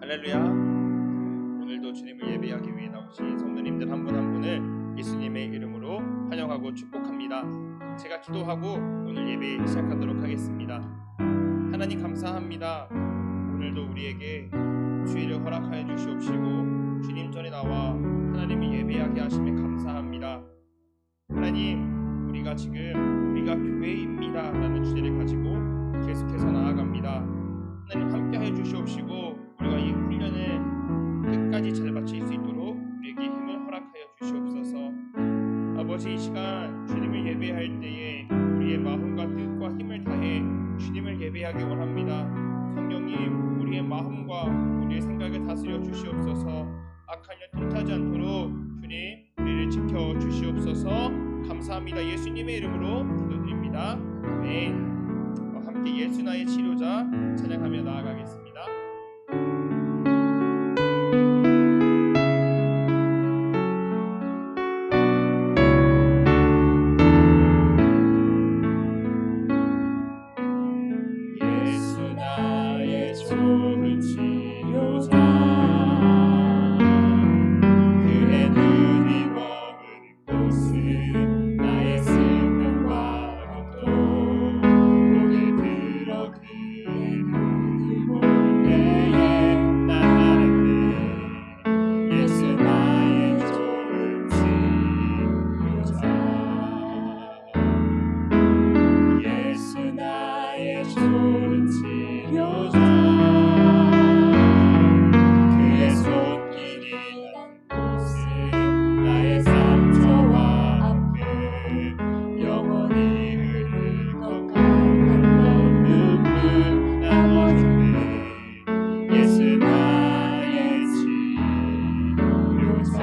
할렐루야. 오늘도 주님을 예배하기 위해 나오신 성도님들 한 분 한 분을 예수님의 이름으로 환영하고 축복합니다. 제가 기도하고 오늘 예배 시작하도록 하겠습니다. 하나님 감사합니다. 오늘도 우리에게 주의를 허락하여 주시옵시고 주님 전에 나와 하나님을 예배하게 하심에 감사합니다. 하나님, 우리가 지금 우리가 교회입니다 라는 주제를 가지고 계속해서 나아갑니다. 하나님 함께 해 주시옵시고 우리가 이 훈련을 끝까지 잘 마칠 수 있도록 우리에게 힘을 허락하여 주시옵소서. 아버지, 이 시간 주님을 예배할 때에 우리의 마음과 뜻과 힘을 다해 주님을 예배하기 원합니다. 성령님, 우리의 마음과 우리의 생각을 다스려 주시옵소서. 악한 일 통하지 않도록 주님 우리를 지켜 주시옵소서. 감사합니다. 예수님의 이름으로 기도드립니다. 아멘. 함께 예수 나의 치료자 찬양하며 나아가겠습니다. 예수 나의 좋은 치료자, 그의 눈이 머무는 곳은 나의 슬픔과 고통, 고개 들어 그의 눈을 볼 때에 난 알았네. 예수 나의 좋은 치료자, 예수 나의 좋은 치료자, 그의 손길이 닿는 곳은 나의 상처와 아픔, 영원히 흐를 것 같던 눈물 나눠주네. 예수 나의 치료자,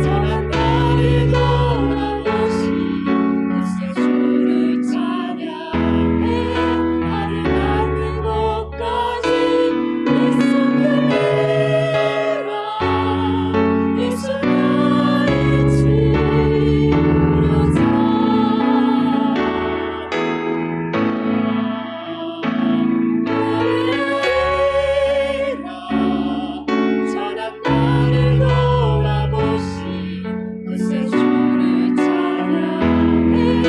선한 나를 돌아보시 그새 주를 찬양해. 나를 닿는 곳까지 내 손을 내라. 예수 나의 치료자, 선한 나를 돌아보시 그새 주를 찬양해.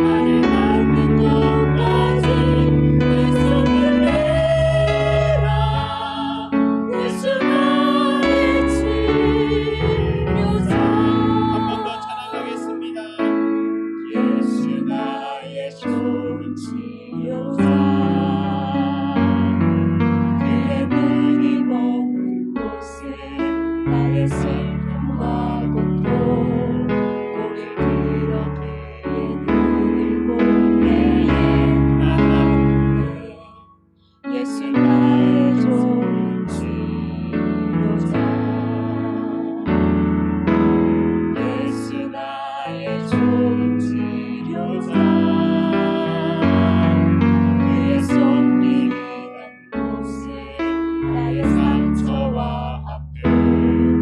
나를 닿는 곳까지 내 손을 내라. 예수 나의 치료자. 한 번 더 찬양하겠습니다. 예수 나의 좋은 치료자, 그의 눈이 머무는 곳은 나의 슬픔과 고통, 고개 들어 그의 눈을 볼 때에 난 알았네. 예수 나의 좋은 치료자, 예수 나의 좋은 치료자, 그의 손길이 닿는 곳은 나의 상처와 아픔,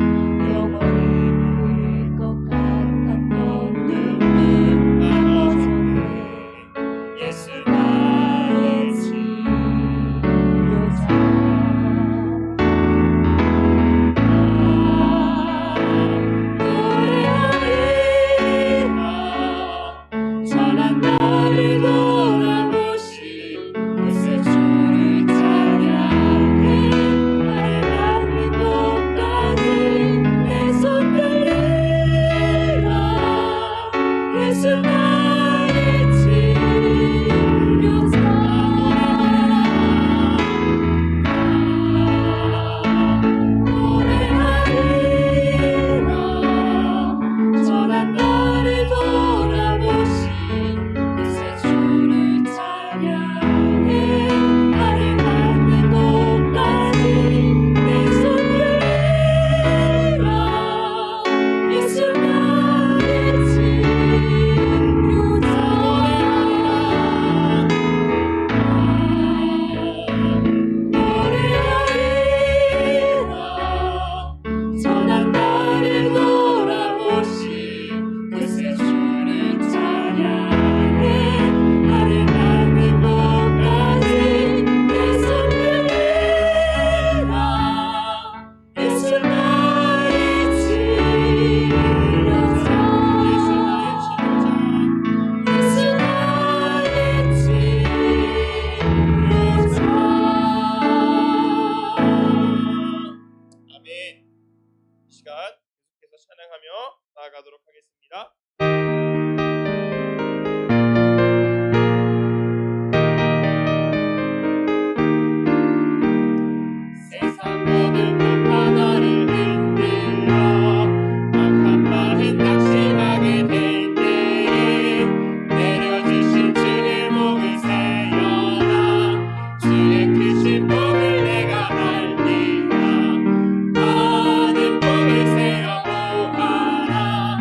시간 계속해서 찬양하며 나아가도록 하겠습니다. 세상 모든 풍파 나를 흔들어 악한 마음 낙심하게 될 때에 내려주신 주의 목을 세어라 주의 크신 복을 내가 알리라 많은 복을 세어 보아라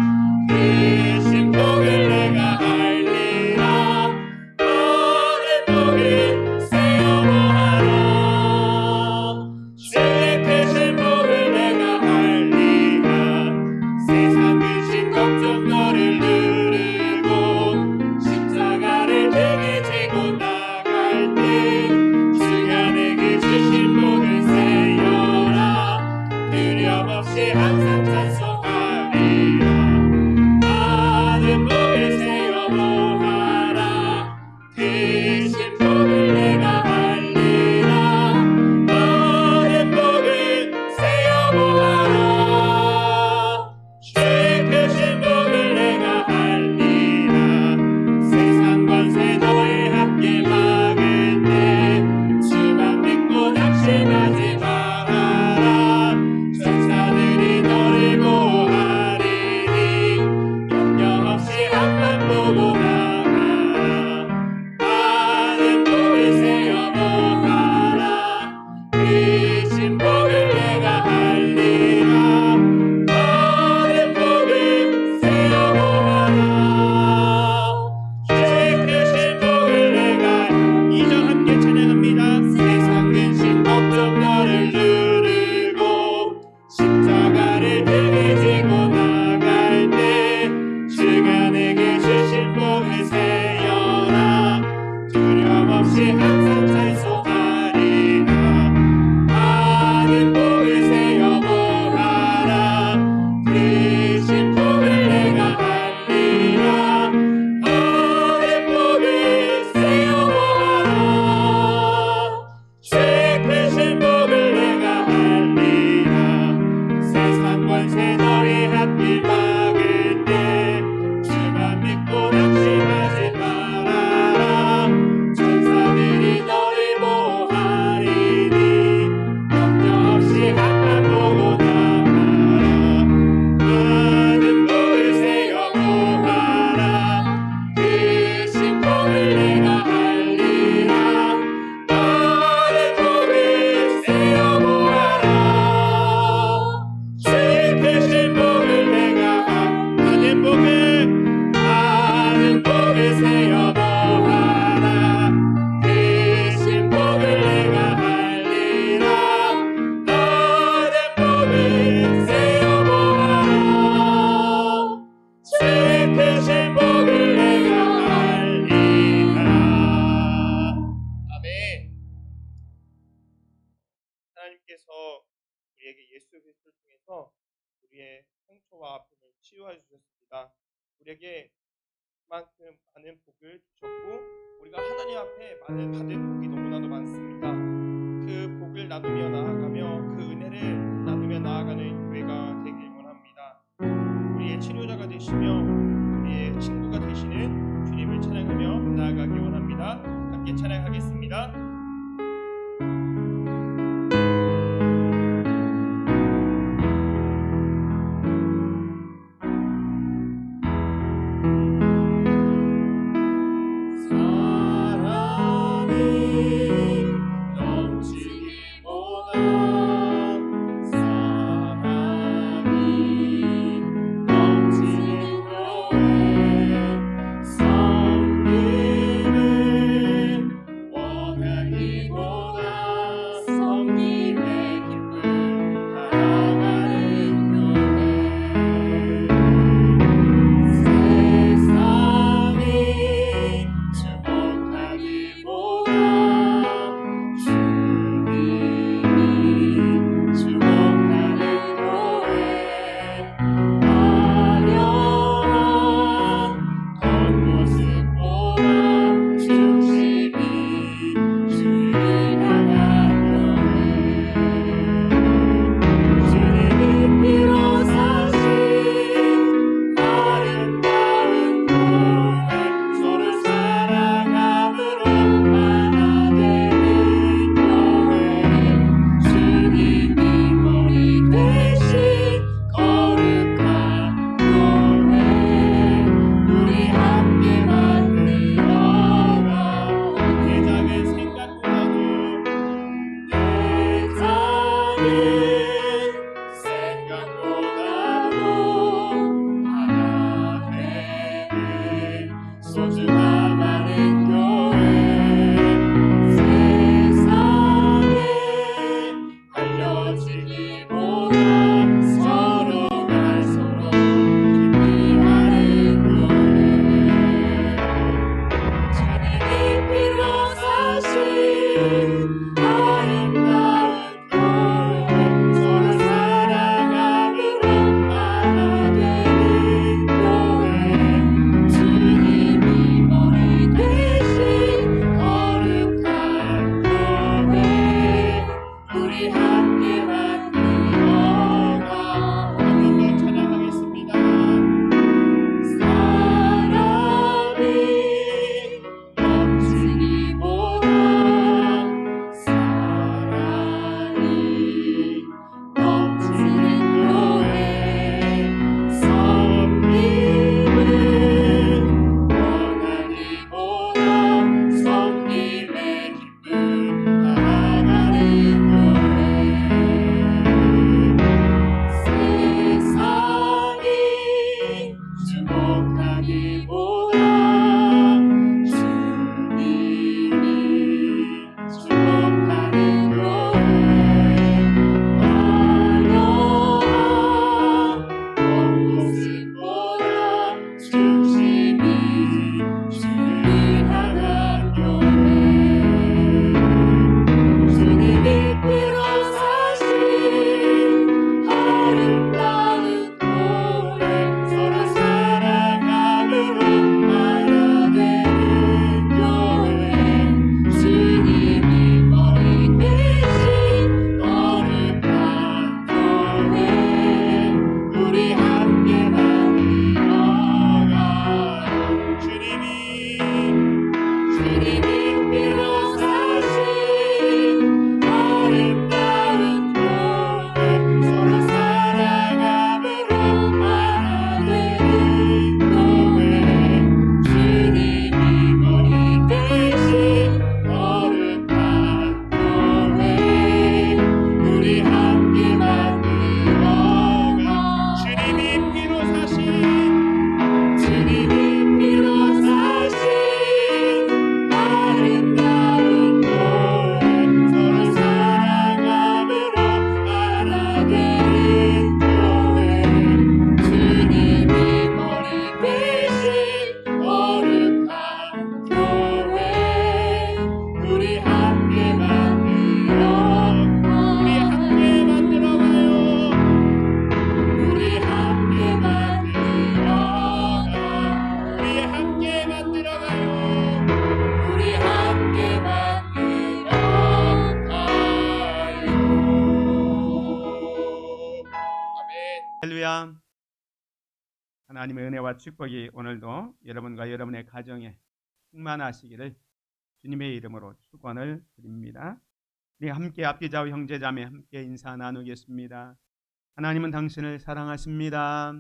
크신 복을 내가 알리라 많은 복을 세어 보아라 주의 크신 복을 내가 알리라 세상 근심 걱정 너를 누르고 십자가를 등에 지고 나갈 때 주가 내게 주신 복을 세어라 두려움 없이 항상 찬송하리라 많은 복을 세어 보아라 크신 복을 내가 알리라 많은 복을 세어 보아라 주의 크신 복을 내가 알리라 세상 권세 너의 함께 막을 때 주만 믿고 낙심하지 말아라 천사들이 너를 보호하리니 염려 없이 앞만 보고 나가라 많은 복을 세어 보아라 크신 복을 내가 알리라 많은 복을 세어 보아라 주의 크신 복을 내가 2절 함께 찬양합니다. 세상 근심 걱정 너를 누르고 십자가를 등에 지고 나갈 때 주가 내게 주신 복을 세어라 두려움 없이 항상 찬송하리라 많은 복을 세어 보아라 크신 복을 내가 알리라 많은 복을 세어 보아라 주의 크신 복을 내가 알리라 세상 권세 너의 앞길 막을 때 주만 믿고 낙심하지 말아라 천사들이 너를 보호하리니 염려 없이 앞만 보고 나가라 많은 복을 세어 보아라 크신 복을 내가 알리라 많은 복을 세어 보아라 주의 크신 복을 내가 많은 복을 세어 보아라 크신 복을 내가 알리라 많은 복을 세어 보아라 주의 크신 복을 내가 알리라 아멘. 하나님께서 우리에게 예수 그리스도를 통해서 우리의 상처와 아픔을 치유해 주셨습니다. 우리에게 그만큼 많은 복을 주셨고 우리가 하나님 앞에 많은 받은 복이 너무나도 많습니다. 그 복을 나누며 나아가며 그 은혜를 나누며 나아가는 교회가 되길 원합니다. 우리의 치료자가 되시며 우리의 친구가 되시는 주님을 찬양하며 나아가기 원합니다. 함께 찬양하겠습니다. 섬김을 원하니 할렐루야. 하나님의 은혜와 축복이 오늘도 여러분과 여러분의 가정에 충만하시기를 주님의 이름으로 축원을 드립니다. 우리 함께 앞뒤좌우 형제자매 함께 인사 나누겠습니다. 하나님은 당신을 사랑하십니다.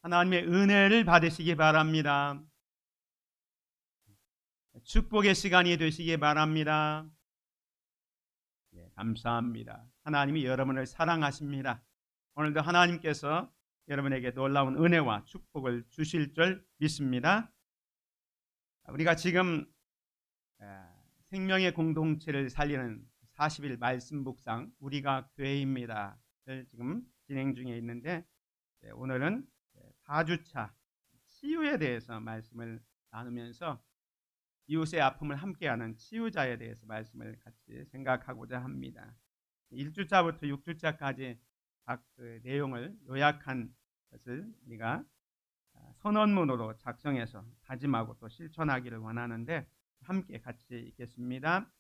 하나님의 은혜를 받으시기 바랍니다. 축복의 시간이 되시기 바랍니다. 감사합니다. 하나님이 여러분을 사랑하십니다. 오늘도 하나님께서 여러분에게 놀라운 은혜와 축복을 주실 줄 믿습니다. 우리가 지금 생명의 공동체를 살리는 40일 말씀 묵상 우리가 교회입니다를 지금 진행 중에 있는데 오늘은 4주차 치유에 대해서 말씀을 나누면서 이웃의 아픔을 함께하는 치유자에 대해서 말씀을 같이 생각하고자 합니다. 1주차부터 6주차까지 각 그 내용을 요약한 것을 우리가 선언문으로 작성해서 다짐하고 또 실천하기를 원하는데 함께 같이 읽겠습니다.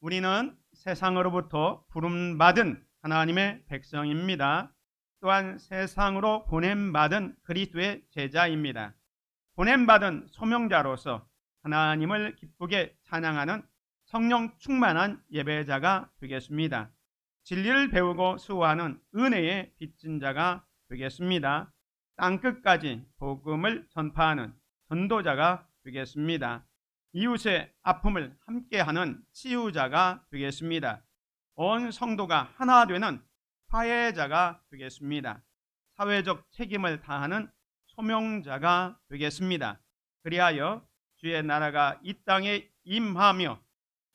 우리는 세상으로부터 부름받은 하나님의 백성입니다. 또한 세상으로 보냄받은 그리스도의 제자입니다. 보냄받은 소명자로서 하나님을 기쁘게 찬양하는 성령 충만한 예배자가 되겠습니다. 진리를 배우고 수호하는 은혜의 빚진 자가 되겠습니다. 땅끝까지 복음을 전파하는 전도자가 되겠습니다. 이웃의 아픔을 함께하는 치유자가 되겠습니다. 온 성도가 하나 되는 화해자가 되겠습니다. 사회적 책임을 다하는 소명자가 되겠습니다. 그리하여 주의 나라가 이 땅에 임하며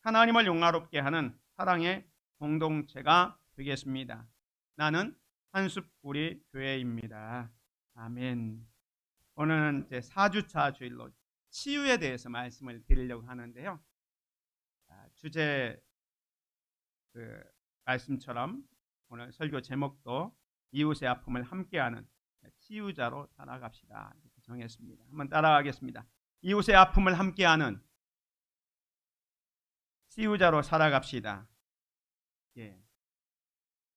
하나님을 영화롭게 하는 사랑의 공동체가 되겠습니다. 나는 한숲우리 교회입니다. 아멘. 오늘은 이제 4주차 주일로 치유에 대해서 말씀을 드리려고 하는데요. 주제 말씀처럼 오늘 설교 제목도 이웃의 아픔을 함께하는 치유자로 살아갑시다 이렇게 정했습니다. 한번 따라가겠습니다. 이웃의 아픔을 함께하는 치유자로 살아갑시다.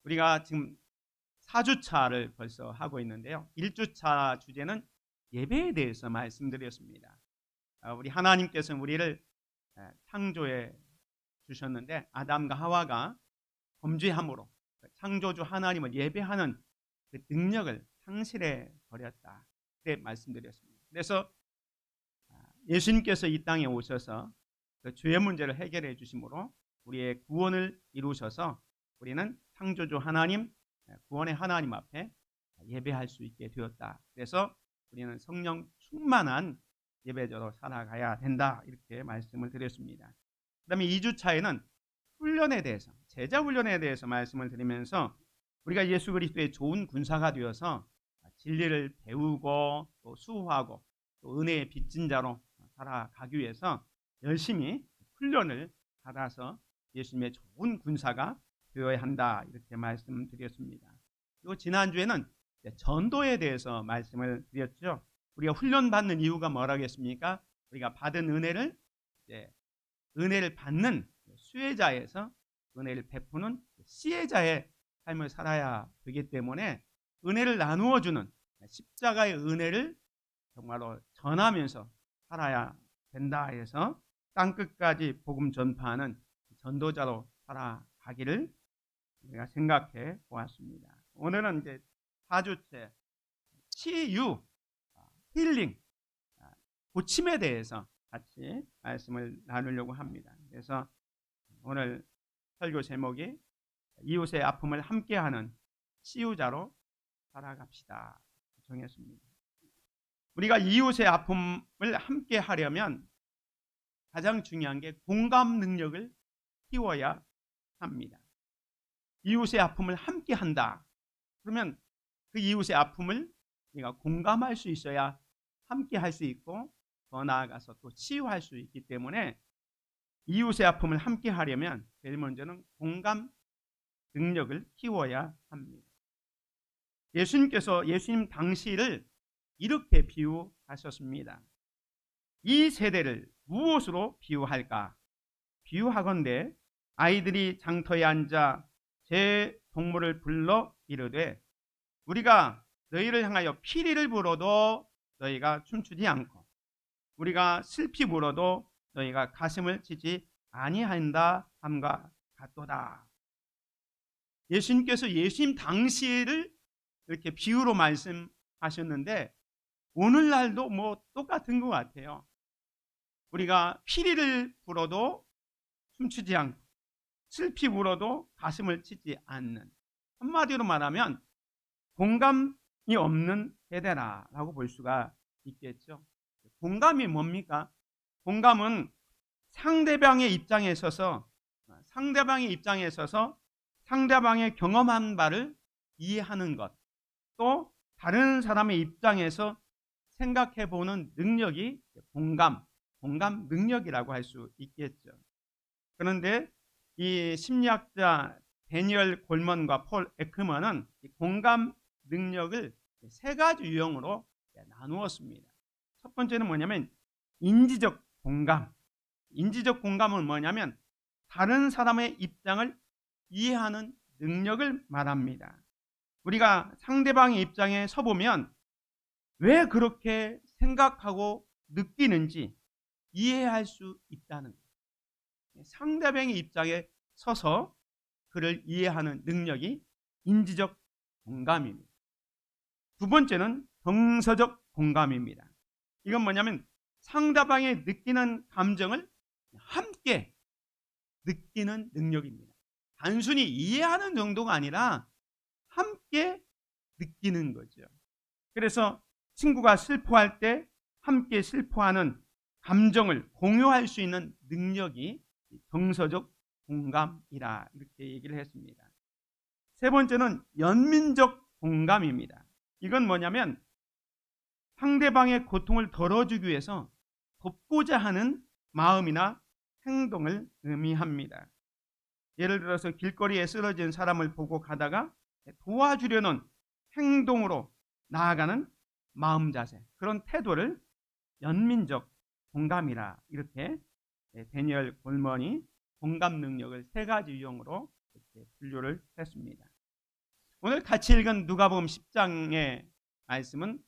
우리가 지금 4주차를 벌써 하고 있는데요. 1주차 주제는 예배에 대해서 말씀드렸습니다. 우리 하나님께서는 우리를 창조해 주셨는데 아담과 하와가 범죄함으로 창조주 하나님을 예배하는 그 능력을 상실해 버렸다. 그렇게 말씀드렸습니다. 그래서 예수님께서 이 땅에 오셔서 그 죄의 문제를 해결해 주심으로 우리의 구원을 이루셔서 우리는 창조주 하나님, 구원의 하나님 앞에 예배할 수 있게 되었다. 그래서 우리는 성령 충만한 예배자로 살아가야 된다. 이렇게 말씀을 드렸습니다. 그 다음에 2주차에는 훈련에 대해서, 제자 훈련에 대해서 말씀을 드리면서 우리가 예수 그리스도의 좋은 군사가 되어서 진리를 배우고 또 수호하고 또 은혜의 빚진 자로 살아가기 위해서 열심히 훈련을 받아서 예수님의 좋은 군사가 되어야 한다. 이렇게 말씀드렸습니다. 그리고 지난주에는 전도에 대해서 말씀을 드렸죠. 우리가 훈련받는 이유가 뭐라겠습니까? 우리가 받은 은혜를 은혜를 받는 수혜자에서 은혜를 베푸는 시혜자의 삶을 살아야 되기 때문에 은혜를 나누어 주는 십자가의 은혜를 정말로 전하면서 살아야 된다 해서 땅끝까지 복음 전파하는 전도자로 살아가기를 우리가 생각해 보았습니다. 오늘은 이제 4주째 치유, 힐링, 고침에 대해서 같이 말씀을 나누려고 합니다. 그래서 오늘 설교 제목이 이웃의 아픔을 함께하는 치유자로 살아갑시다 정했습니다. 우리가 이웃의 아픔을 함께 하려면 가장 중요한 게 공감 능력을 키워야 합니다. 이웃의 아픔을 함께 한다. 그러면 그 이웃의 아픔을 우리가 공감할 수 있어야 함께 할 수 있고 더 나아가서 또 치유할 수 있기 때문에 이웃의 아픔을 함께 하려면 제일 먼저는 공감 능력을 키워야 합니다. 예수님 당시를 이렇게 비유하셨습니다. 이 세대를 무엇으로 비유할까? 비유하건대 아이들이 장터에 앉아 제 동물을 불러 이르되 우리가 너희를 향하여 피리를 불어도 너희가 춤추지 않고 우리가 슬피 불어도 너희가 가슴을 치지 아니한다 함과 같도다. 예수님께서 예수님 당시를 이렇게 비유로 말씀하셨는데 오늘날도 뭐 똑같은 것 같아요. 우리가 피리를 불어도 춤추지 않고 슬피 불어도 가슴을 치지 않는, 한마디로 말하면 공감이 없는 세대라고 볼 수가 있겠죠. 공감이 뭡니까? 공감은 상대방의 입장에 서서 상대방의 경험한 바를 이해하는 것, 또 다른 사람의 입장에서 생각해 보는 능력이 공감 능력이라고 할 수 있겠죠. 그런데 이 심리학자 데니얼 골먼과 폴 에크먼은 공감 능력을 세 가지 유형으로 나누었습니다. 첫 번째는 뭐냐면 인지적 공감. 인지적 공감은 뭐냐면 다른 사람의 입장을 이해하는 능력을 말합니다. 우리가 상대방의 입장에 서보면 왜 그렇게 생각하고 느끼는지 이해할 수 있다는 거예요. 상대방의 입장에 서서 그를 이해하는 능력이 인지적 공감입니다. 두 번째는 정서적 공감입니다. 이건 뭐냐면 상대방의 느끼는 감정을 함께 느끼는 능력입니다. 단순히 이해하는 정도가 아니라 함께 느끼는 거죠. 그래서 친구가 슬퍼할 때 함께 슬퍼하는 감정을 공유할 수 있는 능력이 정서적 공감이라 이렇게 얘기를 했습니다. 세 번째는 연민적 공감입니다. 이건 뭐냐면 상대방의 고통을 덜어주기 위해서 돕고자 하는 마음이나 행동을 의미합니다. 예를 들어서 길거리에 쓰러진 사람을 보고 가다가 도와주려는 행동으로 나아가는 마음 자세, 그런 태도를 연민적 공감이라 이렇게 데니얼 골먼이 공감 능력을 세 가지 유형으로 이렇게 분류를 했습니다. 오늘 같이 읽은 누가복음 10장의 말씀은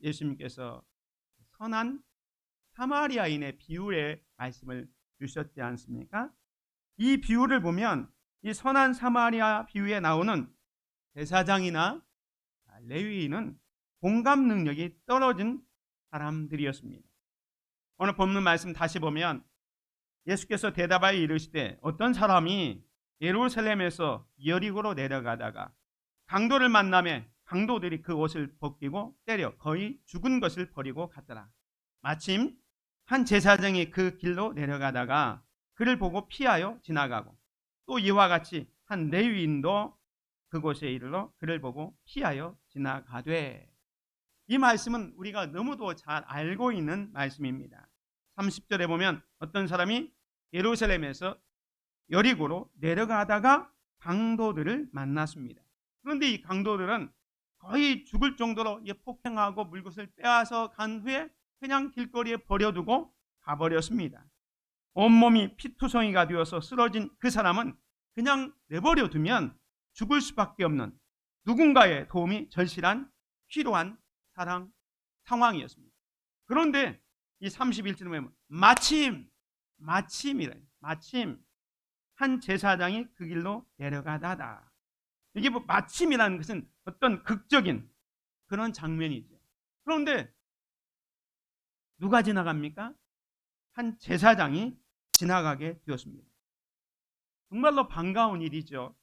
예수님께서 선한 사마리아인의 비유의 말씀을 주셨지 않습니까? 이 비유를 보면 이 선한 사마리아 비유에 나오는 제사장이나 레위인은 공감 능력이 떨어진 사람들이었습니다. 오늘 본문 말씀 다시 보면 예수께서 대답하여 이르시되 어떤 사람이 예루살렘에서 여리고로 내려가다가 강도를 만나매 강도들이 그 옷을 벗기고 때려 거의 죽은 것을 버리고 갔더라. 마침 한 제사장이 그 길로 내려가다가 그를 보고 피하여 지나가고 또 이와 같이 한 레위인도 그곳에 이르러 그를 보고 피하여 지나가되. 이 말씀은 우리가 너무도 잘 알고 있는 말씀입니다. 30절에 보면 어떤 사람이 예루살렘에서 여리고로 내려가다가 강도들을 만났습니다. 그런데 이 강도들은 거의 죽을 정도로 폭행하고 물것을 빼앗아 간 후에 그냥 길거리에 버려두고 가버렸습니다. 온몸이 피투성이가 되어서 쓰러진 그 사람은 그냥 내버려 두면 죽을 수밖에 없는 누군가의 도움이 절실한 필요한 상황이었습니다. 그런데 이 31절에 보면 마침 한 제사장이 그 길로 내려가다다. 이게 뭐 마침이라는 것은 어떤 극적인 그런 장면이죠. 그런데 누가 지나갑니까? 한 제사장이 지나가게 되었습니다. 정말로 반가운 일이죠.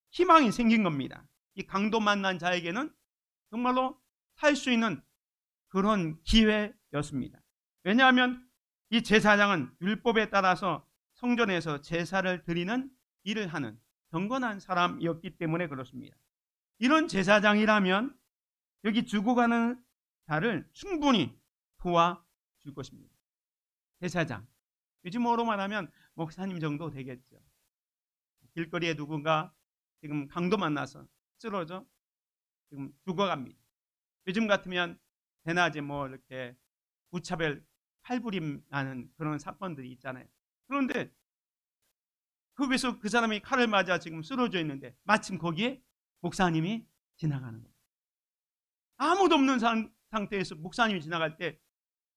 희망이 생긴 겁니다. 이 강도 만난 자에게는 정말로 살 수 있는 그런 기회였습니다. 왜냐하면 이 제사장은 율법에 따라서 성전에서 제사를 드리는 일을 하는 경건한 사람이었기 때문에 그렇습니다. 이런 제사장이라면 여기 죽어가는 자를 충분히 도와줄 것입니다. 제사장, 요즘으로 말하면 목사님 정도 되겠죠. 길거리에 누군가 지금 강도 만나서 쓰러져 지금 죽어갑니다. 요즘 같으면 대낮에 뭐 이렇게 무차별 칼부림 나는 그런 사건들이 있잖아요. 그런데 거기서 그 사람이 칼을 맞아 지금 쓰러져 있는데 마침 거기에 목사님이 지나가는 거예요. 아무도 없는 상태에서 목사님이 지나갈 때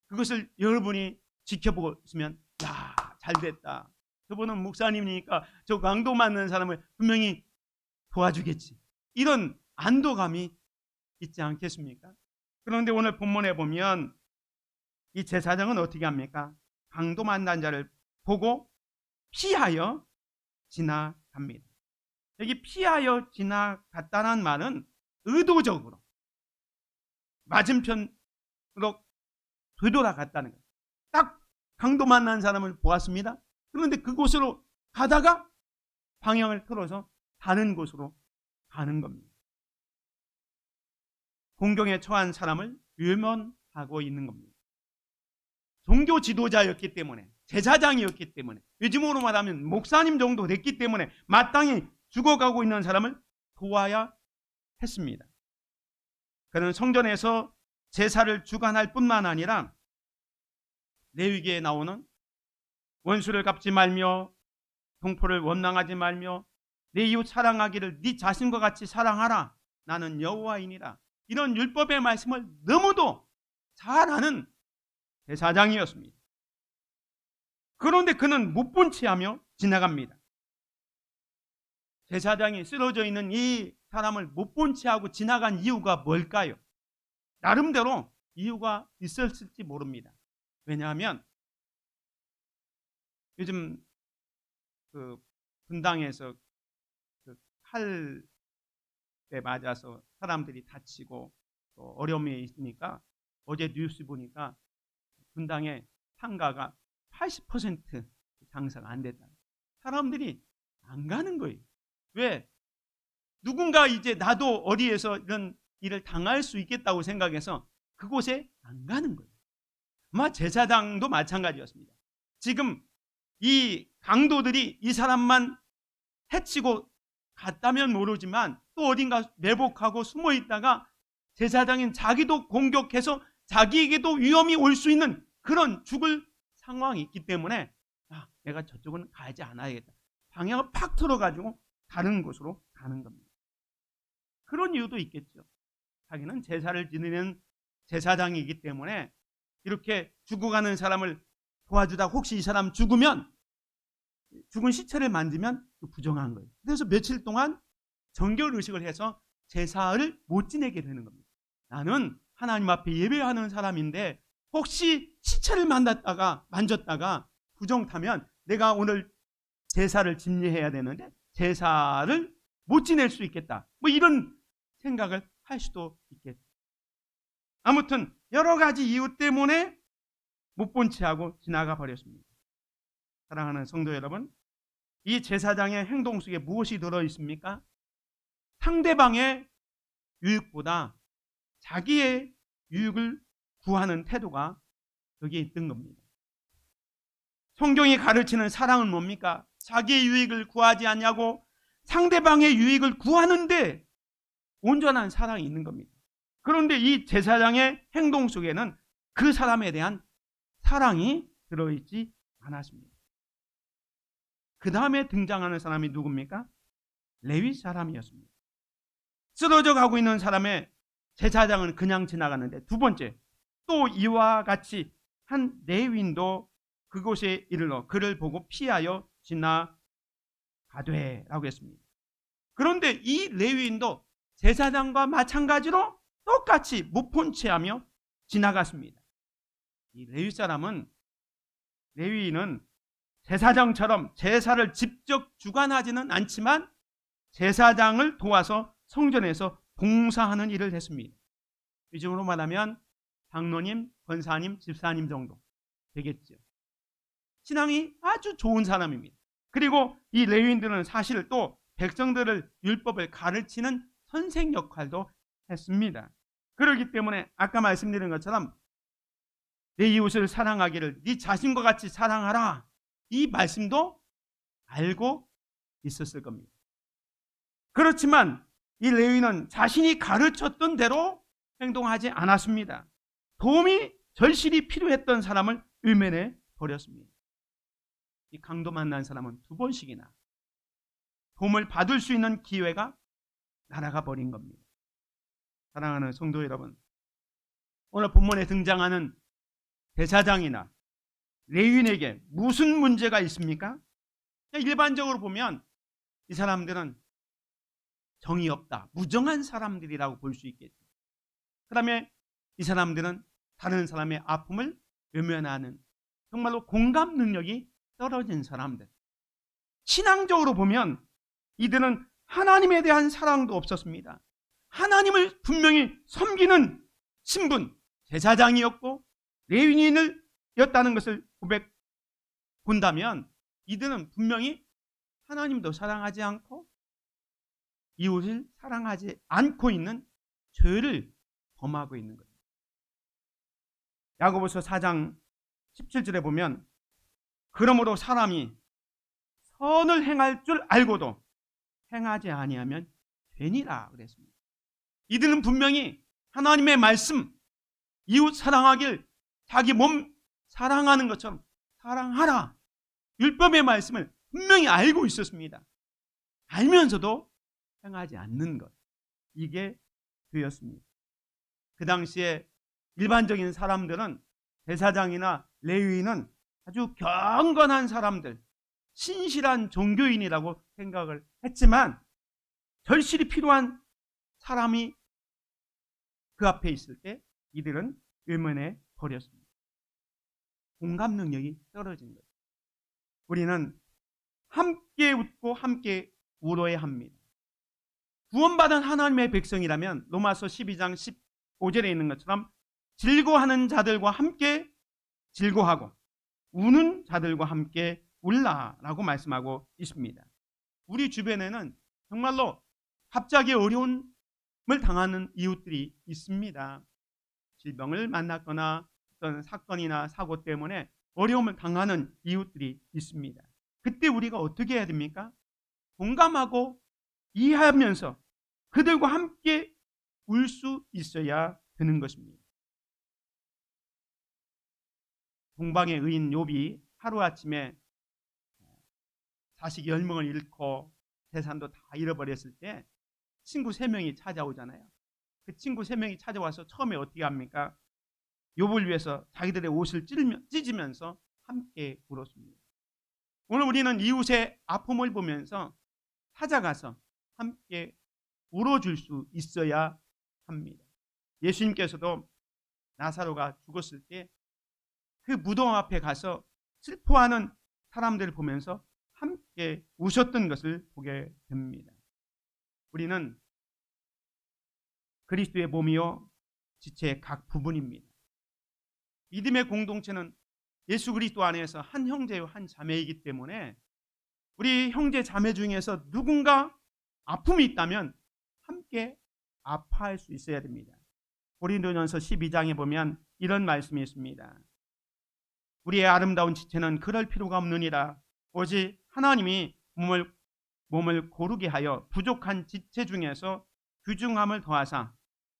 그것을 여러분이 지켜보고 있으면 야, 잘됐다. 저분은 목사님이니까 저 강도 맞는 사람을 분명히 도와주겠지. 이런 안도감이 있지 않겠습니까? 그런데 오늘 본문에 보면 이 제사장은 어떻게 합니까? 강도 만난 자를 보고 피하여 지나갑니다. 여기 피하여 지나갔다는 말은 의도적으로 맞은편으로 되돌아갔다는 거예요. 딱 강도 만난 사람을 보았습니다. 그런데 그곳으로 가다가 방향을 틀어서 다른 곳으로 가는 겁니다. 공경에 처한 사람을 외면하고 있는 겁니다. 종교 지도자였기 때문에, 제사장이었기 때문에, 요즘으로 말하면 목사님 정도 됐기 때문에 마땅히 죽어가고 있는 사람을 도와야 했습니다. 그는 성전에서 제사를 주관할 뿐만 아니라 레위기에 나오는 원수를 갚지 말며 동포를 원망하지 말며 내 이웃 사랑하기를 네 자신과 같이 사랑하라. 나는 여호와이니라. 이런 율법의 말씀을 너무도 잘 아는 제사장이었습니다. 그런데 그는 못 본 채 하며 지나갑니다. 제사장이 쓰러져 있는 이 사람을 못 본 채 하고 지나간 이유가 뭘까요? 나름대로 이유가 있었을지 모릅니다. 왜냐하면 요즘 그 분당에서 그 칼에 맞아서 사람들이 다치고 또 어려움이 있으니까 어제 뉴스 보니까 분당의 상가가 80% 장사가 안 됐다. 사람들이 안 가는 거예요. 왜? 누군가 이제 나도 어디에서 이런 일을 당할 수 있겠다고 생각해서 그곳에 안 가는 거예요. 아마 제사장도 마찬가지였습니다. 지금 이 강도들이 이 사람만 해치고 갔다면 모르지만 또 어딘가 매복하고 숨어 있다가 제사장인 자기도 공격해서 자기에게도 위험이 올 수 있는 그런 죽을 상황이 있기 때문에 내가 저쪽은 가지 않아야겠다. 방향을 팍 틀어가지고 다른 곳으로 가는 겁니다. 그런 이유도 있겠죠. 자기는 제사를 지내는 제사장이기 때문에 이렇게 죽어가는 사람을 도와주다 혹시 이 사람 죽으면 죽은 시체를 만지면 부정한 거예요. 그래서 며칠 동안 정결 의식을 해서 제사를 못 지내게 되는 겁니다. 나는 하나님 앞에 예배하는 사람인데 혹시 시체를 만졌다가 부정 타면 내가 오늘 제사를 집례해야 되는데 제사를 못 지낼 수 있겠다. 뭐 이런 생각을 할 수도 있겠죠. 아무튼 여러 가지 이유 때문에 못 본 채 하고 지나가 버렸습니다. 사랑하는 성도 여러분, 이 제사장의 행동 속에 무엇이 들어 있습니까? 상대방의 유익보다 자기의 유익을 구하는 태도가 여기에 있던 겁니다. 성경이 가르치는 사랑은 뭡니까? 자기의 유익을 구하지 않냐고 상대방의 유익을 구하는데 온전한 사랑이 있는 겁니다. 그런데 이 제사장의 행동 속에는 그 사람에 대한 사랑이 들어있지 않았습니다. 그 다음에 등장하는 사람이 누굽니까? 레위 사람이었습니다. 쓰러져 가고 있는 사람의 제사장은 그냥 지나갔는데 두 번째, 또 이와 같이 한 레위인도 그곳에 이르러 그를 보고 피하여 지나가되 라고 했습니다. 그런데 이 레위인도 제사장과 마찬가지로 똑같이 못 본 채하며 지나갔습니다. 이 레위인은 제사장처럼 제사를 직접 주관하지는 않지만 제사장을 도와서 성전에서 봉사하는 일을 했습니다. 요즘으로 말하면 장로님, 권사님, 집사님 정도 되겠죠. 신앙이 아주 좋은 사람입니다. 그리고 이 레위인들은 사실 또 백성들을 율법을 가르치는 선생 역할도 했습니다. 그렇기 때문에 아까 말씀드린 것처럼 내 이웃을 사랑하기를 네 자신과 같이 사랑하라, 이 말씀도 알고 있었을 겁니다. 그렇지만 이 레위는 자신이 가르쳤던 대로 행동하지 않았습니다. 도움이 절실히 필요했던 사람을 외면해 버렸습니다. 이 강도 만난 사람은 두 번씩이나 도움을 받을 수 있는 기회가 날아가 버린 겁니다. 사랑하는 성도 여러분, 오늘 본문에 등장하는 대사장이나 레위인에게 무슨 문제가 있습니까? 일반적으로 보면 이 사람들은 정이 없다, 무정한 사람들이라고 볼 수 있겠죠. 그 다음에 이 사람들은 다른 사람의 아픔을 외면하는 정말로 공감 능력이 떨어진 사람들. 신앙적으로 보면 이들은 하나님에 대한 사랑도 없었습니다. 하나님을 분명히 섬기는 신분, 제사장이었고 레위인이었다는 것을 본다면 이들은 분명히 하나님도 사랑하지 않고 이웃을 사랑하지 않고 있는 죄를 범하고 있는 거예요. 야고보서 4장 17절에 보면 그러므로 사람이 선을 행할 줄 알고도 행하지 아니하면 되니라 그랬습니다. 이들은 분명히 하나님의 말씀, 이웃 사랑하길 자기 몸 사랑하는 것처럼 사랑하라, 율법의 말씀을 분명히 알고 있었습니다. 알면서도 행하지 않는 것, 이게 죄였습니다. 그 당시에 일반적인 사람들은 대사장이나 레위인은 아주 경건한 사람들, 신실한 종교인이라고 생각을 했지만 절실히 필요한 사람이 그 앞에 있을 때 이들은 외면해 버렸습니다. 공감 능력이 떨어진 거예요. 우리는 함께 웃고 함께 울어야 합니다. 구원받은 하나님의 백성이라면 로마서 12장 15절에 있는 것처럼 즐거워하는 자들과 함께 즐거워하고 우는 자들과 함께 울라라고 말씀하고 있습니다. 우리 주변에는 정말로 갑자기 어려움을 당하는 이웃들이 있습니다. 질병을 만났거나 어떤 사건이나 사고 때문에 어려움을 당하는 이웃들이 있습니다. 그때 우리가 어떻게 해야 됩니까? 공감하고 이해하면서 그들과 함께 울 수 있어야 되는 것입니다. 동방의 의인 욥이 하루아침에 자식 10명을 잃고 재산도 다 잃어버렸을 때 친구 3명이 찾아오잖아요. 그 친구 3명이 찾아와서 처음에 어떻게 합니까? 욥을 위해서 자기들의 옷을 찢으면서 함께 울었습니다. 오늘 우리는 이웃의 아픔을 보면서 찾아가서 함께 울어줄 수 있어야 합니다. 예수님께서도 나사로가 죽었을 때 그 무덤 앞에 가서 슬퍼하는 사람들을 보면서 함께 우셨던 것을 보게 됩니다. 우리는 그리스도의 몸이요 지체의 각 부분입니다. 믿음의 공동체는 예수 그리스도 안에서 한 형제요 한 자매이기 때문에 우리 형제 자매 중에서 누군가 아픔이 있다면 함께 아파할 수 있어야 됩니다. 고린도전서 12장에 보면 이런 말씀이 있습니다. 우리의 아름다운 지체는 그럴 필요가 없느니라. 오직 하나님이 몸을 고르게 하여 부족한 지체 중에서 귀중함을 더하사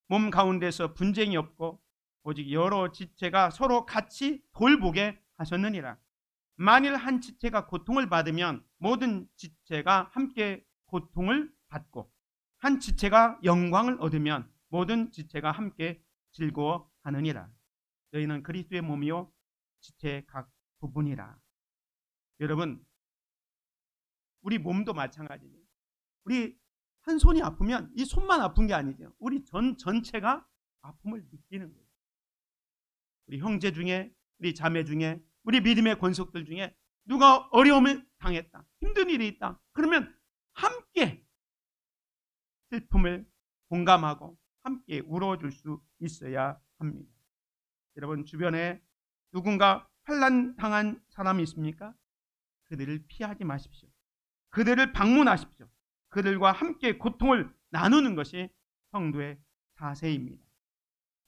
몸 가운데서 분쟁이 없고 오직 여러 지체가 서로 같이 돌보게 하셨느니라. 만일 한 지체가 고통을 받으면 모든 지체가 함께 고통을 받고 한 지체가 영광을 얻으면 모든 지체가 함께 즐거워하느니라. 너희는 그리스도의 몸이요 지체의 각 부분이라. 여러분, 우리 몸도 마찬가지죠. 우리 한 손이 아프면 이 손만 아픈 게 아니죠. 우리 전체가 아픔을 느끼는 거예요. 우리 형제 중에, 우리 자매 중에, 우리 믿음의 권속들 중에 누가 어려움을 당했다, 힘든 일이 있다, 그러면 함께 슬픔을 공감하고 함께 울어줄 수 있어야 합니다. 여러분 주변에 누군가 환난 당한 사람이 있습니까? 그들을 피하지 마십시오. 그들을 방문하십시오. 그들과 함께 고통을 나누는 것이 성도의 자세입니다.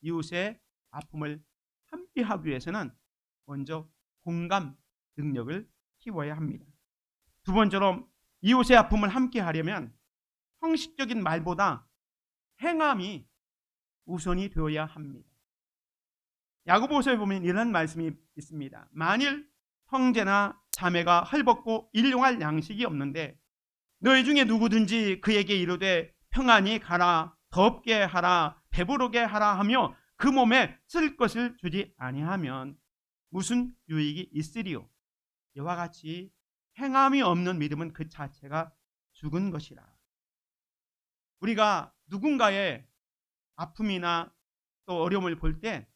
이웃의 아픔을 함께 하기 위해서는 먼저 공감 능력을 키워야 합니다. 두 번째로 이웃의 아픔을 함께 하려면 형식적인 말보다 행함이 우선이 되어야 합니다. 야고보서에 보면 이런 말씀이 있습니다. 만일 형제나 자매가 헐벗고 일용할 양식이 없는데 너희 중에 누구든지 그에게 이르되 평안히 가라, 덥게 하라, 배부르게 하라 하며 그 몸에 쓸 것을 주지 아니하면 무슨 유익이 있으리요. 이와 같이 행함이 없는 믿음은 그 자체가 죽은 것이라. 우리가 누군가의 아픔이나 또 어려움을 볼 때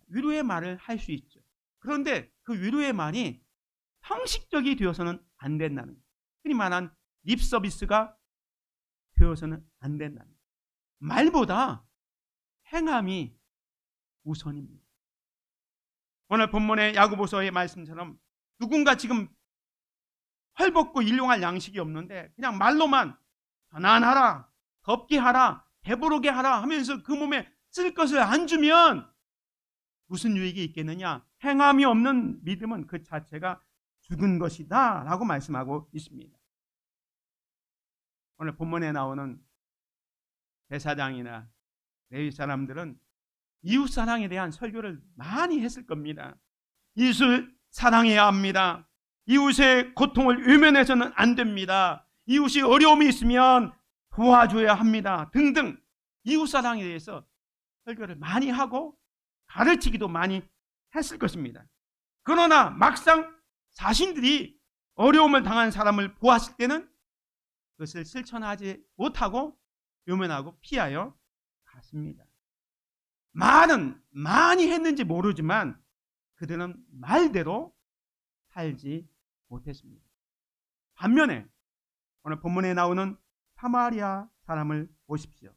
위로의 말을 할 수 있죠. 그런데 그 위로의 말이 형식적이 되어서는 안 된다는 거예요. 흔히 말한 립 서비스가 되어서는 안 된다는 거예요. 말보다 행함이 우선입니다. 오늘 본문의 야고보서의 말씀처럼 누군가 지금 헐벗고 일용할 양식이 없는데 그냥 말로만 편안하라, 덥게 하라, 배부르게 하라 하면서 그 몸에 쓸 것을 안 주면 무슨 유익이 있겠느냐? 행함이 없는 믿음은 그 자체가 죽은 것이다 라고 말씀하고 있습니다. 오늘 본문에 나오는 제사장이나 레위 사람들은 이웃 사랑에 대한 설교를 많이 했을 겁니다. 이웃을 사랑해야 합니다. 이웃의 고통을 외면해서는 안 됩니다. 이웃이 어려움이 있으면 도와줘야 합니다. 등등 이웃 사랑에 대해서 설교를 많이 하고 가르치기도 많이 했을 것입니다. 그러나 막상 자신들이 어려움을 당한 사람을 보았을 때는 그것을 실천하지 못하고 외면하고 피하여 갔습니다. 말은 많이 했는지 모르지만 그들은 말대로 살지 못했습니다. 반면에 오늘 본문에 나오는 사마리아 사람을 보십시오.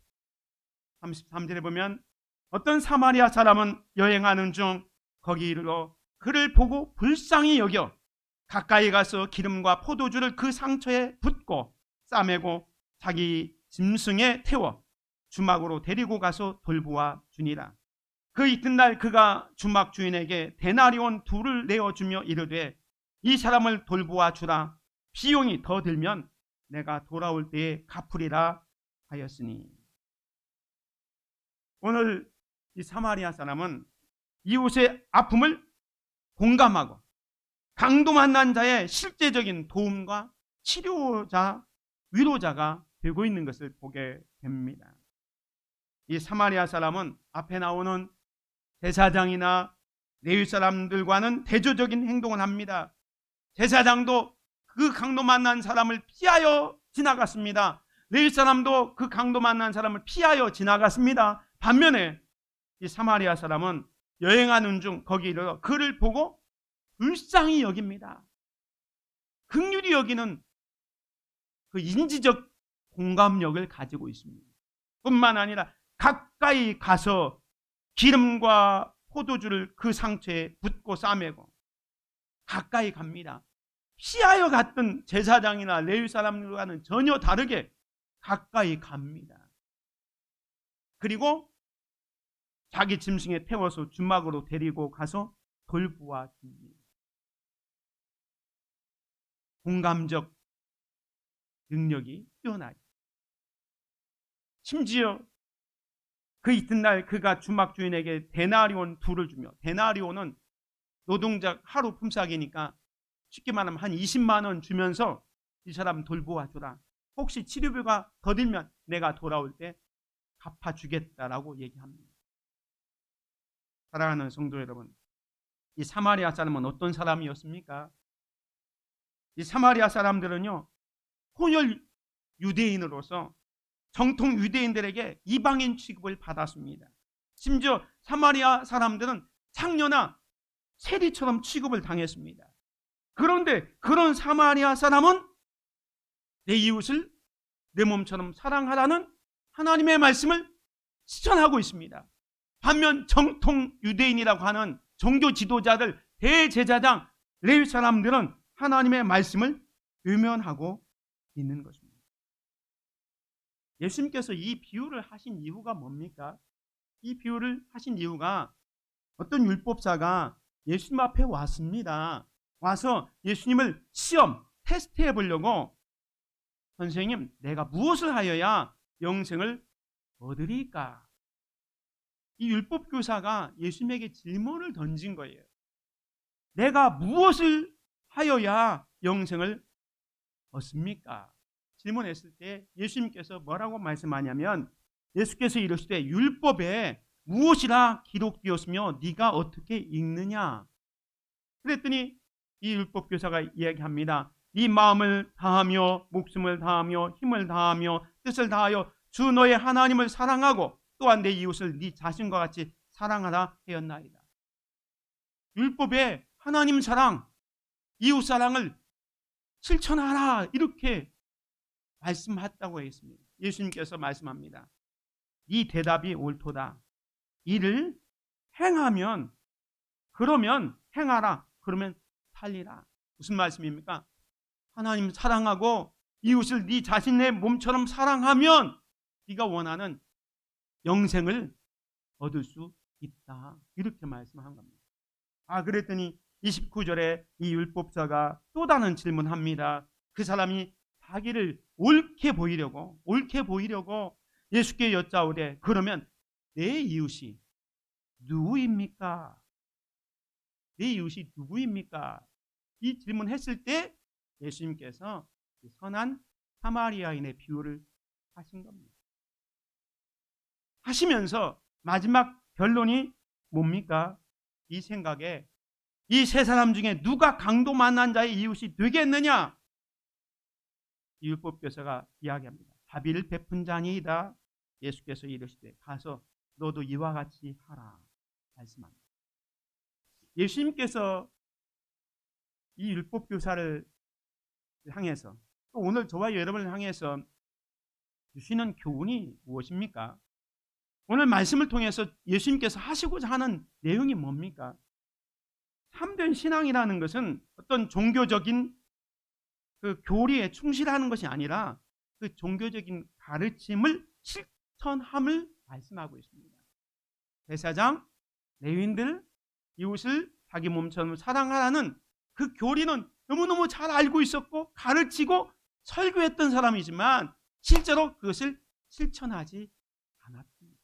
33절에 보면 어떤 사마리아 사람은 여행하는 중 거기 이르러 그를 보고 불쌍히 여겨 가까이 가서 기름과 포도주를 그 상처에 붓고 싸매고 자기 짐승에 태워 주막으로 데리고 가서 돌보아 주니라. 그 이튿날 그가 주막 주인에게 데나리온 2를 내어주며 이르되 이 사람을 돌보아 주라. 비용이 더 들면 내가 돌아올 때에 갚으리라 하였으니. 오늘 이 사마리아 사람은 이웃의 아픔을 공감하고 강도 만난 자의 실제적인 도움과 치료자, 위로자가 되고 있는 것을 보게 됩니다. 이 사마리아 사람은 앞에 나오는 제사장이나 레위 사람들과는 대조적인 행동을 합니다. 제사장도 그 강도 만난 사람을 피하여 지나갔습니다. 레위 사람도 그 강도 만난 사람을 피하여 지나갔습니다. 반면에 이 사마리아 사람은 여행하는 중 거기 이르러 그를 보고 불쌍히 여깁니다. 긍휼히 여기는 그 인지적 공감력을 가지고 있습니다. 뿐만 아니라 가까이 가서 기름과 포도주를 그 상처에 붓고 싸매고 가까이 갑니다. 피하여 갔던 제사장이나 레위 사람들과는 전혀 다르게 가까이 갑니다. 그리고 자기 짐승에 태워서 주막으로 데리고 가서 돌보아 줍니다. 공감적 능력이 뛰어나죠. 심지어 그 이튿날 그가 주막 주인에게 데나리온 2를 주며, 데나리온은 노동자 하루 품삯이니까 쉽게 말하면 한 20만 원 주면서 이 사람 돌보아 주라. 혹시 치료비가 더 들면 내가 돌아올 때 갚아주겠다라고 얘기합니다. 사랑하는 성도 여러분, 이 사마리아 사람은 어떤 사람이었습니까? 이 사마리아 사람들은요, 혼혈 유대인으로서 정통 유대인들에게 이방인 취급을 받았습니다. 심지어 사마리아 사람들은 창녀나 세리처럼 취급을 당했습니다. 그런데 그런 사마리아 사람은 내 이웃을 내 몸처럼 사랑하라는 하나님의 말씀을 실천하고 있습니다. 반면 정통 유대인이라고 하는 종교 지도자들, 대제사장, 레위 사람들은 하나님의 말씀을 외면하고 있는 것입니다. 예수님께서 이 비유를 하신 이유가 뭡니까? 이 비유를 하신 이유가 어떤 율법사가 예수님 앞에 왔습니다. 와서 예수님을 시험, 테스트해 보려고 선생님, 내가 무엇을 하여야 영생을 얻으리까? 이 율법교사가 예수님에게 질문을 던진 거예요. 내가 무엇을 하여야 영생을 얻습니까? 질문했을 때 예수님께서 뭐라고 말씀하냐면 예수께서 이르시되 율법에 무엇이라 기록되었으며 네가 어떻게 읽느냐? 그랬더니 이 율법 교사가 이야기합니다. 네 마음을 다하며 목숨을 다하며 힘을 다하며 뜻을 다하여 주 너의 하나님을 사랑하고 또한 내 이웃을 네 자신과 같이 사랑하라 하였나이다. 율법에 하나님 사랑, 이웃 사랑을 실천하라 이렇게 말씀했다고 했습니다. 예수님께서 말씀합니다. 이 대답이 옳도다. 이를 행하면 그러면 행하라. 그러면 살리라. 무슨 말씀입니까? 하나님 사랑하고 이웃을 네 자신의 몸처럼 사랑하면 네가 원하는 영생을 얻을 수 있다. 이렇게 말씀한 겁니다. 그랬더니 29절에 이 율법사가 또 다른 질문합니다. 그 사람이 자기를 옳게 보이려고 예수께 여짜오되 그러면 내 이웃이 누구입니까? 내 이웃이 누구입니까? 이 질문했을 때 예수님께서 선한 사마리아인의 비유를 하신 겁니다. 하시면서 마지막 결론이 뭡니까? 이 생각에 이 세 사람 중에 누가 강도 만난 자의 이웃이 되겠느냐? 이 율법교사가 이야기합니다. 자비를 베푼 자니이다. 예수께서 이르시되 가서 너도 이와 같이 하라 말씀합니다. 예수님께서 이 율법교사를 향해서 또 오늘 저와 여러분을 향해서 주시는 교훈이 무엇입니까? 오늘 말씀을 통해서 예수님께서 하시고자 하는 내용이 뭡니까? 참된 신앙이라는 것은 어떤 종교적인 그 교리에 충실하는 것이 아니라 그 종교적인 가르침을 실천함을 말씀하고 있습니다. 제사장, 레위인들, 이웃을 자기 몸처럼 사랑하라는 그 교리는 너무너무 잘 알고 있었고 가르치고 설교했던 사람이지만 실제로 그것을 실천하지 않았습니다.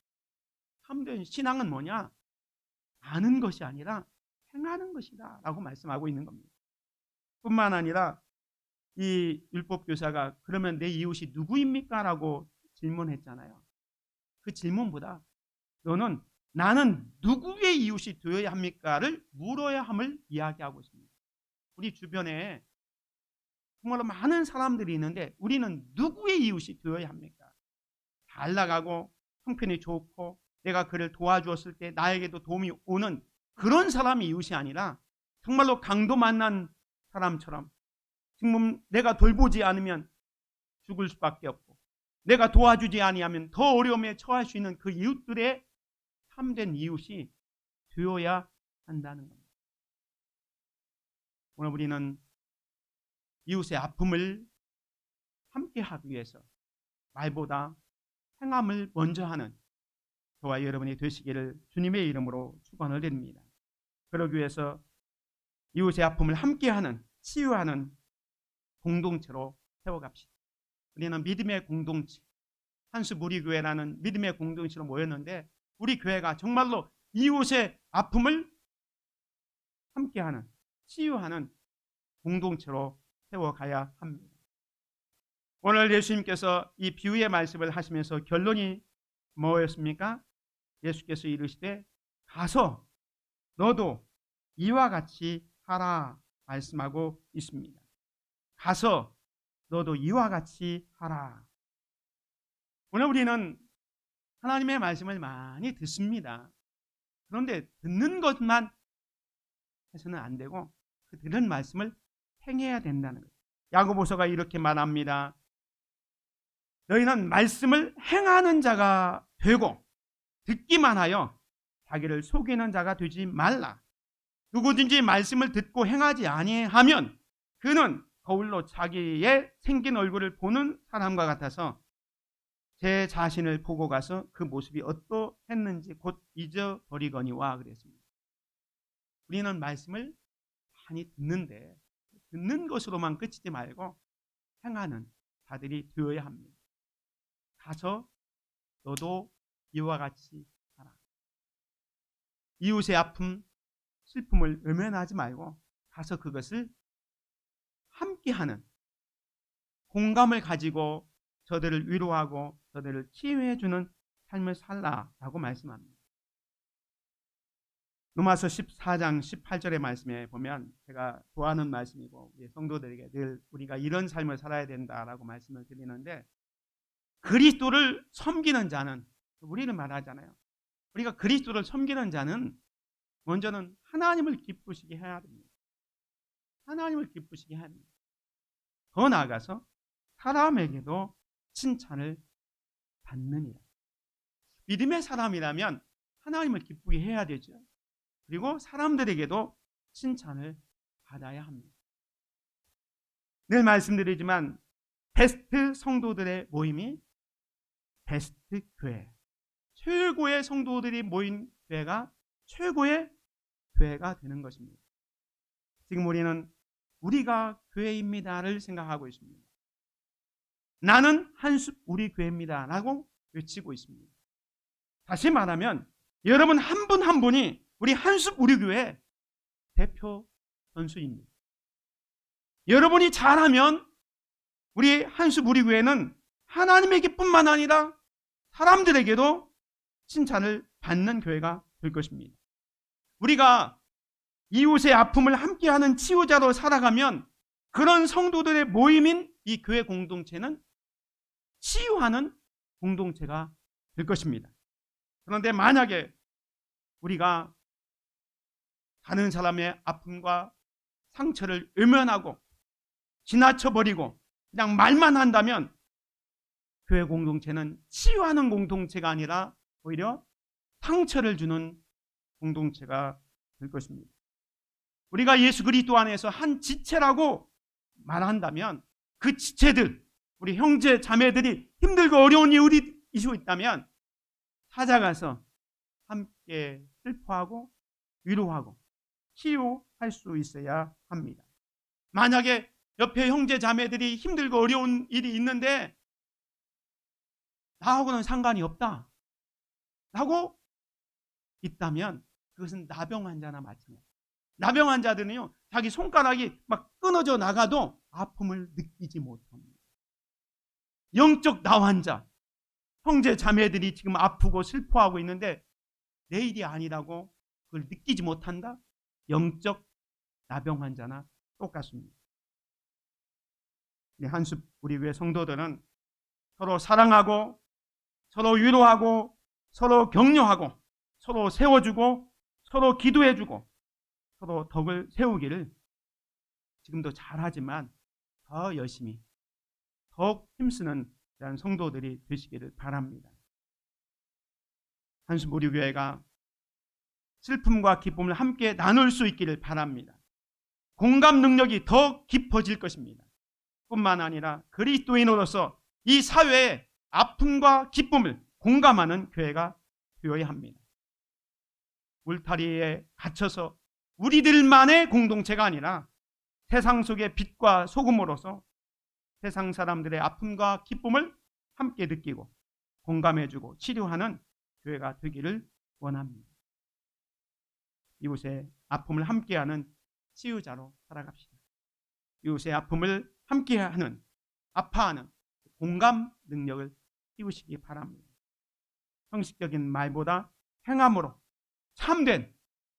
참된 신앙은 뭐냐? 아는 것이 아니라 행하는 것이다 라고 말씀하고 있는 겁니다. 뿐만 아니라 이 율법교사가 그러면 내 이웃이 누구입니까? 라고 질문했잖아요. 그 질문보다 너는 나는 누구의 이웃이 되어야 합니까?를 물어야 함을 이야기하고 있습니다. 우리 주변에 정말로 많은 사람들이 있는데 우리는 누구의 이웃이 되어야 합니까? 잘 나가고 형편이 좋고 내가 그를 도와주었을 때 나에게도 도움이 오는 그런 사람이 이웃이 아니라 정말로 강도 만난 사람처럼 지금 내가 돌보지 않으면 죽을 수밖에 없고 내가 도와주지 아니하면 더 어려움에 처할 수 있는 그 이웃들의 참된 이웃이 되어야 한다는 겁니다. 오늘 우리는 이웃의 아픔을 함께 하기 위해서 말보다 행함을 먼저 하는 저와 여러분이 되시기를 주님의 이름으로 축원을 드립니다. 그러기 위해서 이웃의 아픔을 함께하는 치유하는 공동체로 세워갑시다. 우리는 믿음의 공동체, 한수무리교회라는 믿음의 공동체로 모였는데 우리 교회가 정말로 이웃의 아픔을 함께하는 치유하는 공동체로 세워가야 합니다. 오늘 예수님께서 이 비유의 말씀을 하시면서 결론이 뭐였습니까? 예수께서 이르시되 가서 너도 이와 같이 하라 말씀하고 있습니다. 가서 너도 이와 같이 하라. 오늘 우리는 하나님의 말씀을 많이 듣습니다. 그런데 듣는 것만 해서는 안 되고 그 들은 말씀을 행해야 된다는 거예요. 야고보서가 이렇게 말합니다. 너희는 말씀을 행하는 자가 되고 듣기만 하여 자기를 속이는 자가 되지 말라. 누구든지 말씀을 듣고 행하지 아니하면 그는 거울로 자기의 생긴 얼굴을 보는 사람과 같아서 제 자신을 보고 가서 그 모습이 어떠했는지 곧 잊어버리거니와 그랬습니다. 우리는 말씀을 많이 듣는데 듣는 것으로만 그치지 말고 행하는 자들이 되어야 합니다. 가서 너도 이와 같이 하라. 이웃의 아픔, 슬픔을 외면하지 말고 가서 그것을 함께하는 공감을 가지고 저들을 위로하고 저들을 치유해 주는 삶을 살라라고 말씀합니다. 로마서 14장 18절의 말씀에 보면 제가 좋아하는 말씀이고 우리 성도들에게 늘 우리가 이런 삶을 살아야 된다라고 말씀을 드리는데, 그리스도를 섬기는 자는, 우리는 말하잖아요. 우리가 그리스도를 섬기는 자는 먼저는 하나님을 기쁘시게 해야 됩니다. 하나님을 기쁘시게 해야 됩니다. 더 나아가서 사람에게도 칭찬을 받느니라. 믿음의 사람이라면 하나님을 기쁘게 해야 되죠. 그리고 사람들에게도 칭찬을 받아야 합니다. 늘 말씀드리지만 베스트 성도들의 모임이 베스트 교회, 최고의 성도들이 모인 교회가 최고의 교회가 되는 것입니다. 지금 우리는 우리가 교회입니다를 생각하고 있습니다. 나는 한숲 우리 교회입니다 라고 외치고 있습니다. 다시 말하면 여러분 한 분 한 분이 우리 한숲 우리 교회 대표 선수입니다. 여러분이 잘하면 우리 한숲 우리 교회는 하나님에게뿐만 아니라 사람들에게도 칭찬을 받는 교회가 될 것입니다. 우리가 이웃의 아픔을 함께하는 치유자로 살아가면 그런 성도들의 모임인 이 교회 공동체는 치유하는 공동체가 될 것입니다. 그런데 만약에 우리가 다른 사람의 아픔과 상처를 외면하고 지나쳐버리고 그냥 말만 한다면 교회 공동체는 치유하는 공동체가 아니라 오히려 상처를 주는 공동체가 될 것입니다. 우리가 예수 그리스도 안에서 한 지체라고 말한다면 그 지체들, 우리 형제 자매들이 힘들고 어려운 일이 있다면 찾아가서 함께 슬퍼하고 위로하고 치유할 수 있어야 합니다. 만약에 옆에 형제 자매들이 힘들고 어려운 일이 있는데 나하고는 상관이 없다 라고 있다면 그것은 나병 환자나 마찬가지입니다. 나병 환자들은요, 자기 손가락이 막 끊어져 나가도 아픔을 느끼지 못합니다. 영적 나환자, 형제 자매들이 지금 아프고 슬퍼하고 있는데 내일이 아니라고 그걸 느끼지 못한다? 영적 나병 환자나 똑같습니다. 한숲 우리 교회 성도들은 서로 사랑하고 서로 위로하고 서로 격려하고 서로 세워주고 서로 기도해주고 서로 덕을 세우기를 지금도 잘하지만 더 열심히 더욱 힘쓰는 그런 성도들이 되시기를 바랍니다. 한숲 우리 교회가 슬픔과 기쁨을 함께 나눌 수 있기를 바랍니다. 공감 능력이 더 깊어질 것입니다. 뿐만 아니라 그리스도인으로서 이 사회의 아픔과 기쁨을 공감하는 교회가 되어야 합니다. 울타리에 갇혀서 우리들만의 공동체가 아니라 세상 속의 빛과 소금으로서 세상 사람들의 아픔과 기쁨을 함께 느끼고 공감해주고 치료하는 교회가 되기를 원합니다. 이웃의 아픔을 함께하는 치유자로 살아갑시다. 이웃의 아픔을 함께하는, 아파하는 공감 능력을 키우시기 바랍니다. 형식적인 말보다 행함으로 참된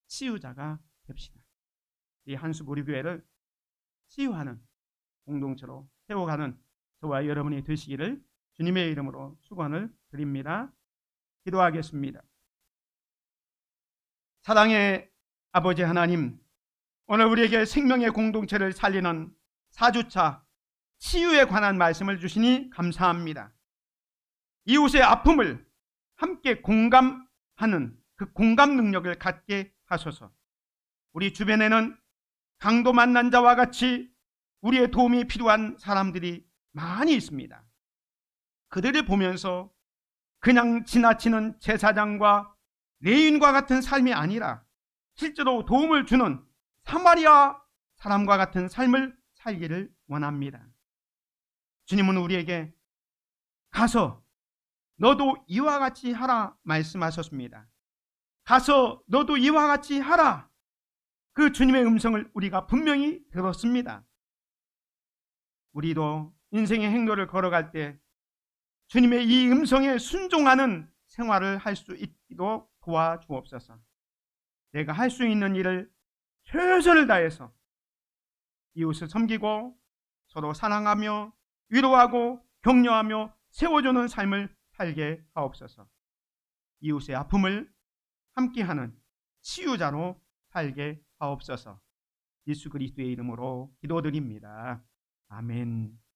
치유자가 됩시다. 이 한숲 우리 교회를 치유하는 공동체로 세워가는 저와 여러분이 되시기를 주님의 이름으로 축원을 드립니다. 기도하겠습니다. 사랑의 아버지 하나님, 오늘 우리에게 생명의 공동체를 살리는 4주차 치유에 관한 말씀을 주시니 감사합니다. 이웃의 아픔을 함께 공감하는 그 공감 능력을 갖게 하소서. 우리 주변에는 강도 만난 자와 같이 우리의 도움이 필요한 사람들이 많이 있습니다. 그들을 보면서 그냥 지나치는 제사장과 레위인과 같은 삶이 아니라 실제로 도움을 주는 사마리아 사람과 같은 삶을 살기를 원합니다. 주님은 우리에게 가서 너도 이와 같이 하라 말씀하셨습니다. 가서 너도 이와 같이 하라. 그 주님의 음성을 우리가 분명히 들었습니다. 우리도 인생의 행로를 걸어갈 때 주님의 이 음성에 순종하는 생활을 할 수 있도록 도와주옵소서. 내가 할 수 있는 일을 최선을 다해서 이웃을 섬기고 서로 사랑하며 위로하고 격려하며 세워주는 삶을 살게 하옵소서. 이웃의 아픔을 함께하는 치유자로 살게 하옵소서. 예수 그리스도의 이름으로 기도드립니다. 아멘.